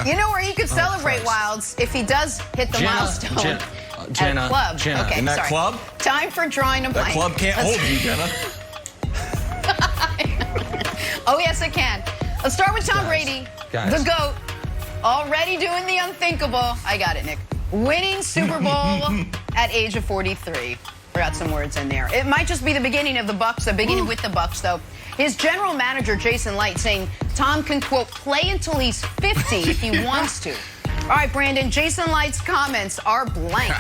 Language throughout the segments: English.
You know where he could celebrate, Wilds, if he does hit the milestone Jenna, at club. Jenna, okay, in that sorry. club? Time for drawing a blank. That club can't hold you, Jenna. Oh, yes, it can. Let's start with Tom Brady, the GOAT, already doing the unthinkable. I got it, Nick. Winning Super Bowl at age of 43. Forgot some words in there. It might just be the beginning of the Bucs, the beginning with the Bucs, though. His general manager, Jason Light, saying Tom can, quote, play until he's 50 if he wants to. All right, Brandon, Jason Light's comments are blank.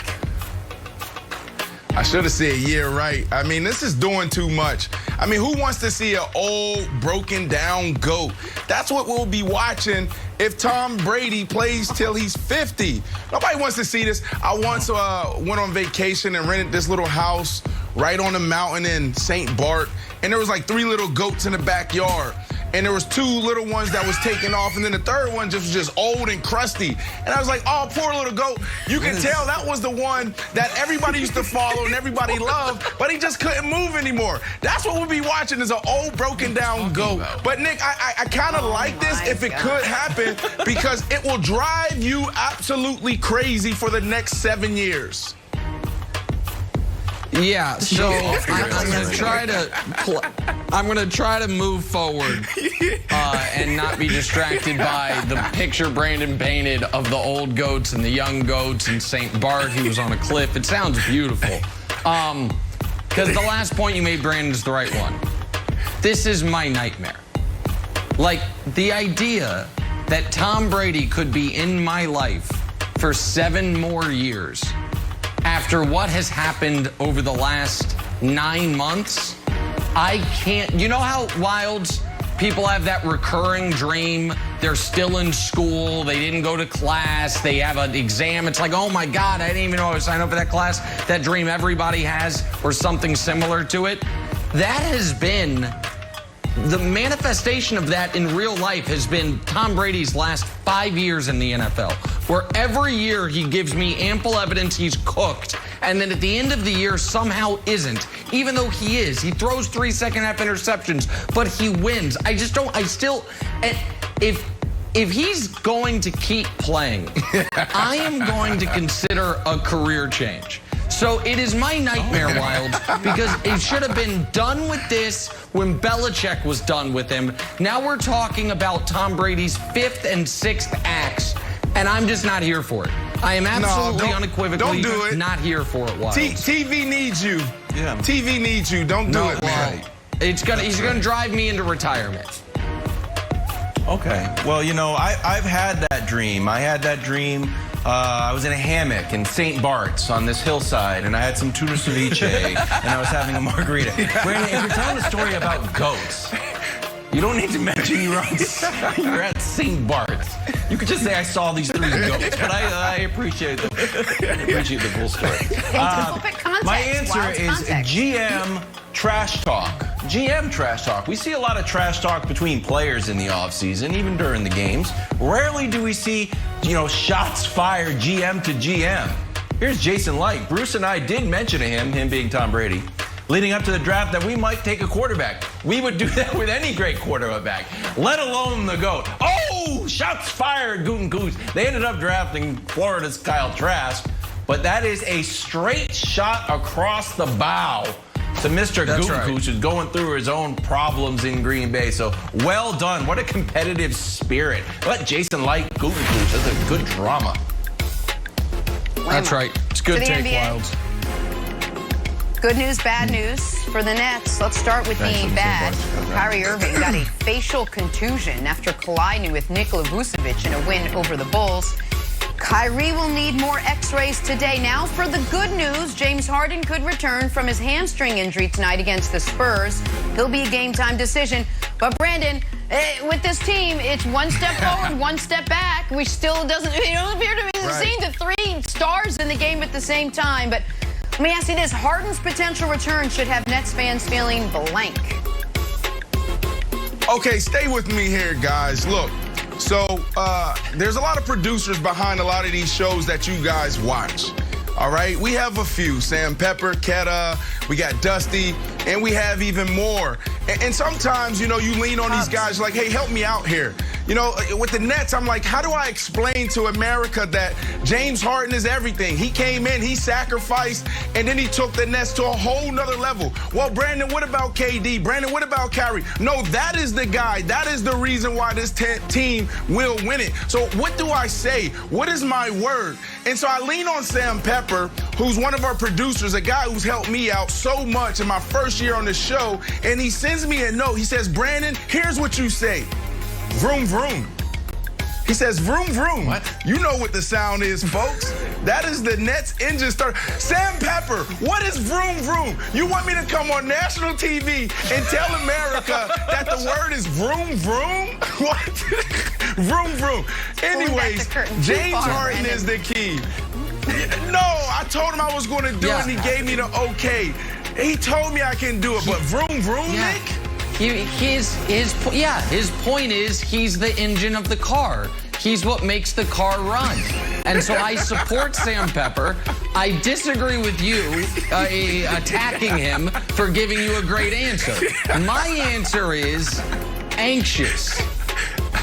I should have said, yeah, right. I mean, this is doing too much. I mean, who wants to see an old, broken down GOAT? That's what we'll be watching if Tom Brady plays till he's 50. Nobody wants to see this. I once went on vacation and rented this little house right on the mountain in St. Bart, and there was like 3 little goats in the backyard. And there was 2 little ones that was taken off, and then the third one was just old and crusty. And I was like, oh, poor little goat. You can tell that was the one that everybody used to follow and everybody loved, but he just couldn't move anymore. That's what we'll be watching, is an old, broken down goat. But, Nick, I kind of like this if it could happen, because it will drive you absolutely crazy for the next 7 years. Yeah, so I'm gonna try to move forward and not be distracted by the picture Brandon painted of the old goats and the young goats and St. Bart who was on a cliff. It sounds beautiful. Because the last point you made, Brandon, is the right one. This is my nightmare. Like, the idea that Tom Brady could be in my life for 7 more years after what has happened over the last 9 months, I can't. You know how, Wilds, people have that recurring dream? They're still in school. They didn't go to class. They have an exam. It's like, oh, my God, I didn't even know I was signed up for that class. That dream everybody has, or something similar to it. That has been the manifestation of that in real life has been Tom Brady's last 5 years in the NFL, where every year he gives me ample evidence he's cooked, and then at the end of the year somehow isn't, even though he is. He throws 3 second-half interceptions, but he wins. I just don't, if he's going to keep playing, I am going to consider a career change. So it is my nightmare, Wild, because it should have been done with this when Belichick was done with him. Now we're talking about Tom Brady's 5th and 6th acts, and I'm just not here for it. I am absolutely unequivocally not here for it, Wild. TV needs you. Yeah. TV needs you. Don't do it, man. He's gonna drive me into retirement. Okay. Well, you know, I've had that dream. I had that dream. I was in a hammock in St. Bart's on this hillside, and I had some tuna ceviche, and I was having a margarita. Brandon, if you're telling a story about goats, you don't need to mention you're at St. Bart's. You could just say I saw these 3 goats, but I appreciate the full story. My answer is GM trash talk. GM trash talk. We see a lot of trash talk between players in the offseason, even during the games. Rarely do we see, shots fired GM to GM. Here's Jason Light. Bruce and I did mention to him being Tom Brady, leading up to the draft, that we might take a quarterback. We would do that with any great quarterback, let alone the GOAT. Oh, shots fired, Goot and Goose. They ended up drafting Florida's Kyle Trask, but that is a straight shot across the bow to Mr. Goose, who's going through his own problems in Green Bay. So, well done. What a competitive spirit. Let Jason Light Goose. That's a good drama. That's right. It's good take, Wilds. Good news, bad news for the Nets. Let's start with the bad. Kyrie Irving got a facial contusion after colliding with Nikola Vucevic in a win over the Bulls. Kyrie will need more x-rays today. Now for the good news, James Harden could return from his hamstring injury tonight against the Spurs. He'll be a game-time decision. But Brandon, with this team, it's one step forward, one step back. We still doesn't appear to be seeing the 3 stars in the game at the same time. But let me ask you this. Harden's potential return should have Nets fans feeling blank. Okay, stay with me here, guys. Look, so there's a lot of producers behind a lot of these shows that you guys watch. All right, we have a few. Sam Pepper, Ketta, we got Dusty. and we have even more. And sometimes, you know, you lean on these guys like, hey, help me out here. You know, with the Nets, I'm like, how do I explain to America that James Harden is everything? He came in, he sacrificed, and then he took the Nets to a whole nother level. Well, Brandon, what about KD? Brandon, what about Kyrie? No, that is the guy. That is the reason why this team will win it. So what do I say? What is my word? And so I lean on Sam Pepper, who's one of our producers, a guy who's helped me out so much in my first year on the show, and he sends me a note. He says, Brandon, here's what you say. Vroom, vroom. He says, vroom, vroom. What? You know what the sound is, folks. That is the Nets engine starter. Sam Pepper, what is vroom, vroom? You want me to come on national TV and tell America that the word is vroom, vroom? What? Vroom, vroom. Anyways, James Harden is the key. No, I told him I was going to do it, and he gave me the okay. He told me I can do it, but vroom, vroom, Nick? His point is he's the engine of the car. He's what makes the car run. And so I support Sam Pepper. I disagree with you attacking him for giving you a great answer. My answer is anxious.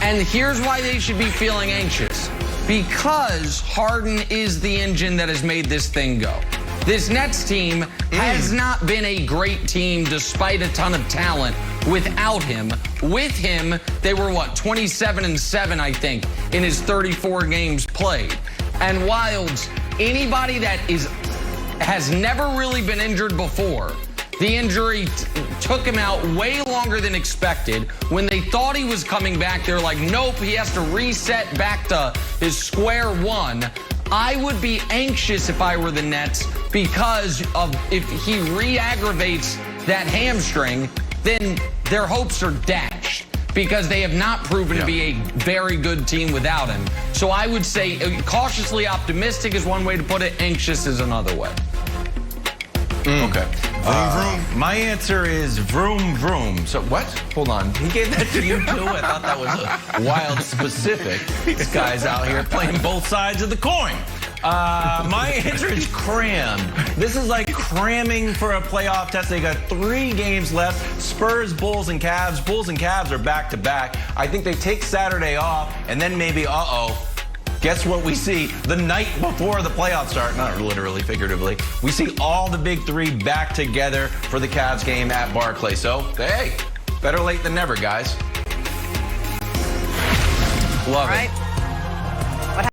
And here's why they should be feeling anxious. Because Harden is the engine that has made this thing go. This Nets team has not been a great team despite a ton of talent without him. With him, they were, 27-7, I think, in his 34 games played. And Wilds, anybody that has never really been injured before, the injury took him out way longer than expected. When they thought he was coming back, they're like, nope, he has to reset back to his square one. I would be anxious if I were the Nets because of if he re-aggravates that hamstring, then their hopes are dashed because they have not proven to be a very good team without him. So I would say cautiously optimistic is one way to put it. Anxious is another way. Okay. Vroom, vroom. My answer is vroom, vroom. So what? Hold on. He gave that to you, too? I thought that was a wild specific. This guy's out here playing both sides of the coin. My answer is crammed. This is like cramming for a playoff test. They got 3 games left. Spurs, Bulls, and Cavs. Bulls and Cavs are back-to-back. I think they take Saturday off, and then maybe, guess what we see the night before the playoffs start? Not literally, figuratively. We see all the big 3 back together for the Cavs game at Barclays. So, hey, better late than never, guys. Love it. Right.